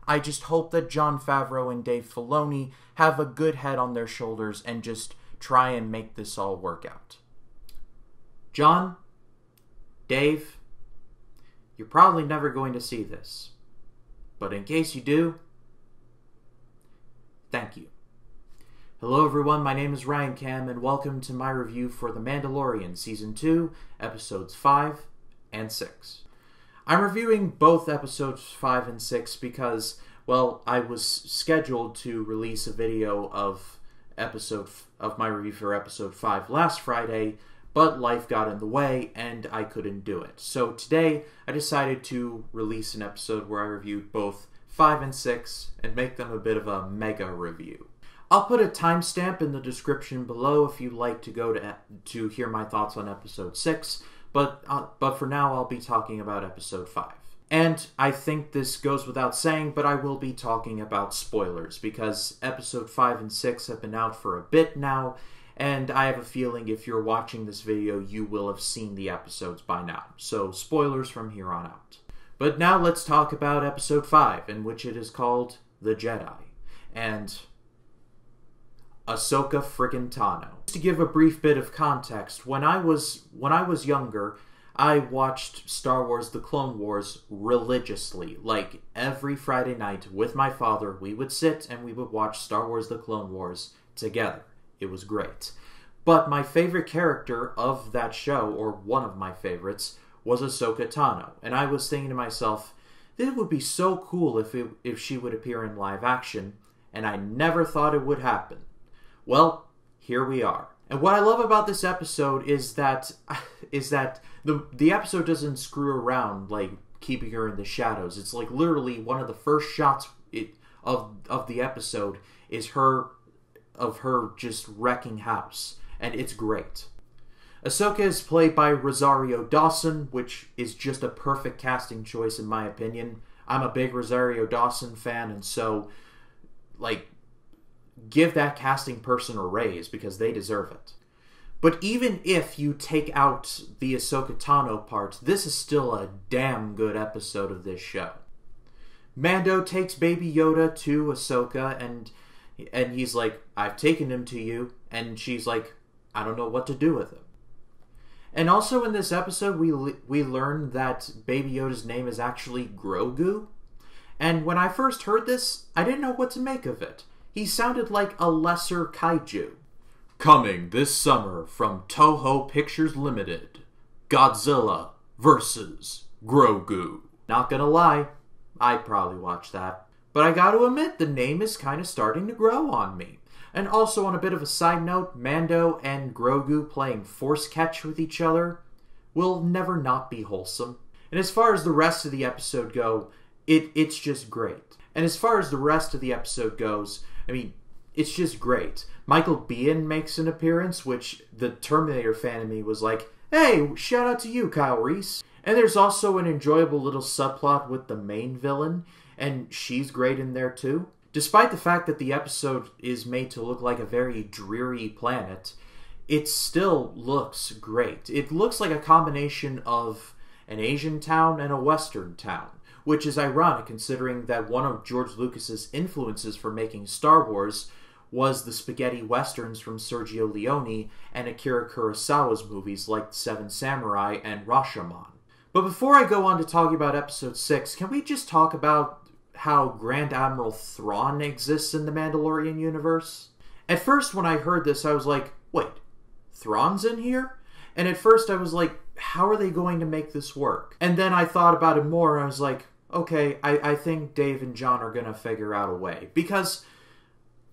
I just hope that Jon Favreau and Dave Filoni have a good head on their shoulders and just try and make this all work out. Jon, Dave, you're probably never going to see this. But in case you do, thank you. Hello everyone, my name is Ryan Cam, and welcome to my review for The Mandalorian Season 2, Episodes 5 and 6. I'm reviewing both Episodes 5 and 6 because, well, I was scheduled to release a video of my review for Episode 5 last Friday, but life got in the way and I couldn't do it. So today, I decided to release an episode where I reviewed both 5 and 6 and make them a bit of a mega review. I'll put a timestamp in the description below if you'd like to go to hear my thoughts on Episode 6, but for now I'll be talking about Episode 5. And I think this goes without saying, but I will be talking about spoilers, because Episode 5 and 6 have been out for a bit now, and I have a feeling if you're watching this video, you will have seen the episodes by now. So spoilers from here on out. But now let's talk about Episode 5, in which it is called The Jedi, and Ahsoka frickin' Tano. To give a brief bit of context, when I was younger, I watched Star Wars The Clone Wars religiously. Like, every Friday night with my father, we would sit and we would watch Star Wars The Clone Wars together. It was great. But my favorite character of that show, or one of my favorites, was Ahsoka Tano. And I was thinking to myself, it would be so cool if she would appear in live action, and I never thought it would happen. Well, here we are. And what I love about this episode is that the episode doesn't screw around, like keeping her in the shadows. It's like literally one of the first shots of the episode is her just wrecking house, and it's great. Ahsoka is played by Rosario Dawson, which is just a perfect casting choice in my opinion. I'm a big Rosario Dawson fan, and so, like, give that casting person a raise because they deserve it. But even if you take out the Ahsoka Tano part, this is still a damn good episode of this show. Mando takes Baby Yoda to Ahsoka, and he's like, I've taken him to you, and she's like, I don't know what to do with him. And also in this episode, we learn that Baby Yoda's name is actually Grogu, and when I first heard this, I didn't know what to make of it. He sounded like a lesser kaiju. Coming this summer from Toho Pictures Limited, Godzilla vs. Grogu. Not gonna lie, I'd probably watch that. But I gotta admit, the name is kind of starting to grow on me. And also on a bit of a side note, Mando and Grogu playing Force Catch with each other will never not be wholesome. And as far as the rest of the episode go, it's just great. And as far as the rest of the episode goes, I mean, it's just great. Michael Biehn makes an appearance, which the Terminator fan in me was like, hey, shout out to you, Kyle Reese. And there's also an enjoyable little subplot with the main villain, and she's great in there too. Despite the fact that the episode is made to look like a very dreary planet, it still looks great. It looks like a combination of an Asian town and a Western town, which is ironic considering that one of George Lucas's influences for making Star Wars was the spaghetti westerns from Sergio Leone and Akira Kurosawa's movies like Seven Samurai and Rashomon. But before I go on to talking about Episode 6, can we just talk about how Grand Admiral Thrawn exists in the Mandalorian universe? At first when I heard this, I was like, wait, Thrawn's in here? And at first I was like, how are they going to make this work? And then I thought about it more and I was like, okay, I think Dave and John are going to figure out a way. Because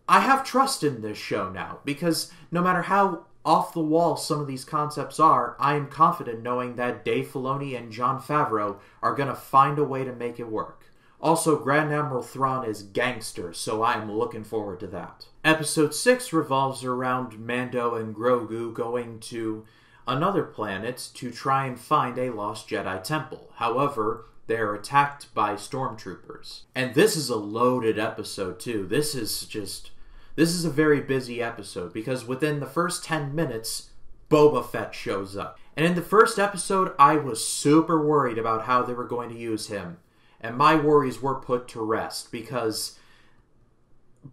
I have trust in this show now. Because no matter how off the wall some of these concepts are, I am confident knowing that Dave Filoni and Jon Favreau are going to find a way to make it work. Also, Grand Admiral Thrawn is gangster, so I am looking forward to that. Episode 6 revolves around Mando and Grogu going to another planet to try and find a lost Jedi temple. However, they are attacked by stormtroopers. And this is a loaded episode too. This is a very busy episode because within the first 10 minutes, Boba Fett shows up. And in the first episode, I was super worried about how they were going to use him. and my worries were put to rest, because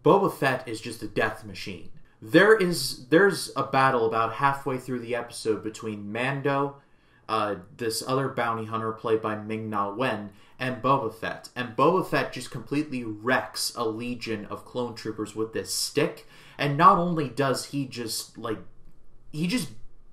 Boba Fett is just a death machine. There's a battle about halfway through the episode between Mando, this other bounty hunter played by Ming-Na Wen, and Boba Fett. And Boba Fett just completely wrecks a legion of clone troopers with this stick. And not only does he just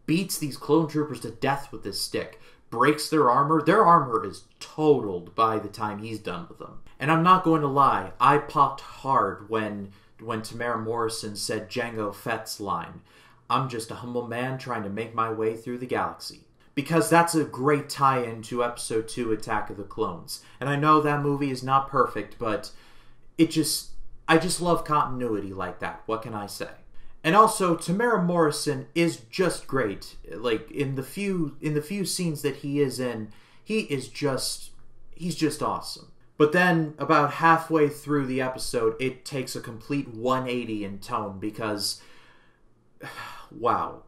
beats these clone troopers to death with this stick, breaks their armor. Their armor is totaled by the time he's done with them. And I'm not going to lie, I popped hard when Tamara Morrison said Jango Fett's line, "I'm just a humble man trying to make my way through the galaxy." Because that's a great tie-in to Episode 2, Attack of the Clones. And I know that movie is not perfect, but I just love continuity like that. What can I say? And also, Tamara Morrison is just great. Like, in the few scenes that he is in, he's just awesome. But then, about halfway through the episode, it takes a complete 180 in tone, because, wow,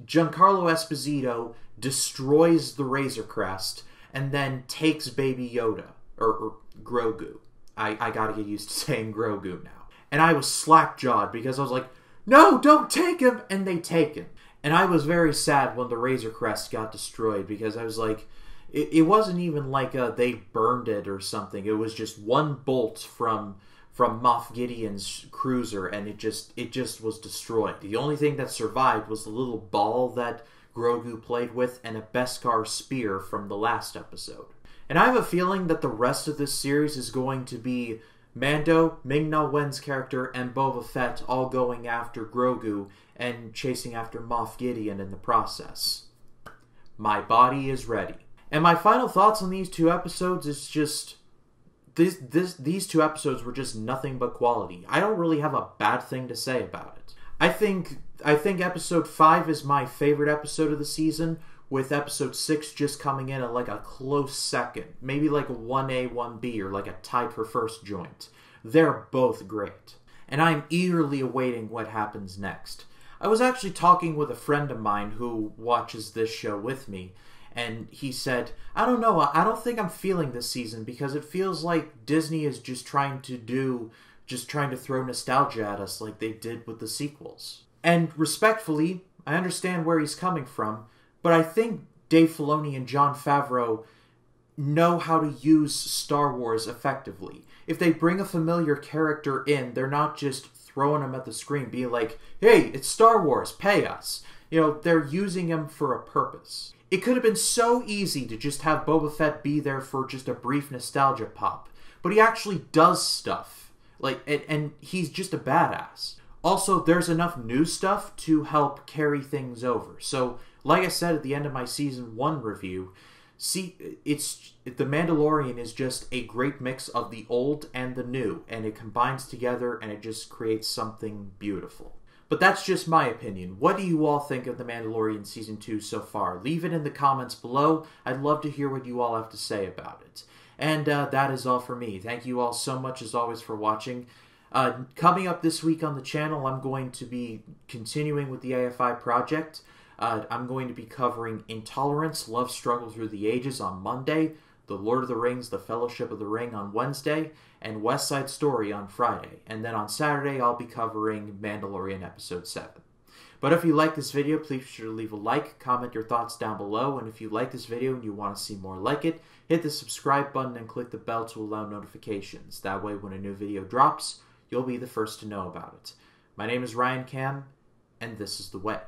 Giancarlo Esposito destroys the Razor Crest and then takes Baby Yoda, or Grogu. I gotta get used to saying Grogu now. And I was slack-jawed because I was like, no, don't take him! And they take him. And I was very sad when the Razor Crest got destroyed, because I was like, it wasn't even like they burned it or something. It was just one bolt from Moff Gideon's cruiser, and it just was destroyed. The only thing that survived was the little ball that Grogu played with and a Beskar spear from the last episode. And I have a feeling that the rest of this series is going to be Mando, Ming-Na Wen's character, and Boba Fett all going after Grogu and chasing after Moff Gideon in the process. My body is ready. And my final thoughts on these two episodes is just... These two episodes were just nothing but quality. I don't really have a bad thing to say about it. I think episode 5 is my favorite episode of the season, with episode 6 just coming in at like a close second. Maybe like a 1A, 1B, or like a tied for first joint. They're both great. And I'm eagerly awaiting what happens next. I was actually talking with a friend of mine who watches this show with me, and he said, I don't know, I don't think I'm feeling this season, because it feels like Disney is just trying to throw nostalgia at us like they did with the sequels. And respectfully, I understand where he's coming from, but I think Dave Filoni and Jon Favreau know how to use Star Wars effectively. If they bring a familiar character in, they're not just throwing him at the screen, being like, hey, it's Star Wars, pay us. You know, they're using him for a purpose. It could have been so easy to just have Boba Fett be there for just a brief nostalgia pop, but he actually does stuff. And he's just a badass. Also, there's enough new stuff to help carry things over. So, like I said at the end of my Season 1 review, The Mandalorian is just a great mix of the old and the new, and it combines together and it just creates something beautiful. But that's just my opinion. What do you all think of The Mandalorian Season 2 so far? Leave it in the comments below. I'd love to hear what you all have to say about it. And that is all for me. Thank you all so much, as always, for watching. Coming up this week on the channel, I'm going to be continuing with the AFI project. I'm going to be covering Intolerance, Love Struggle Through the Ages on Monday, The Lord of the Rings, The Fellowship of the Ring on Wednesday, and West Side Story on Friday. And then on Saturday, I'll be covering Mandalorian Episode 7. But if you like this video, please be sure to leave a like, comment your thoughts down below, and if you like this video and you want to see more like it, hit the subscribe button and click the bell to allow notifications. That way, when a new video drops, you'll be the first to know about it. My name is Ryan Cam, and this is The Way.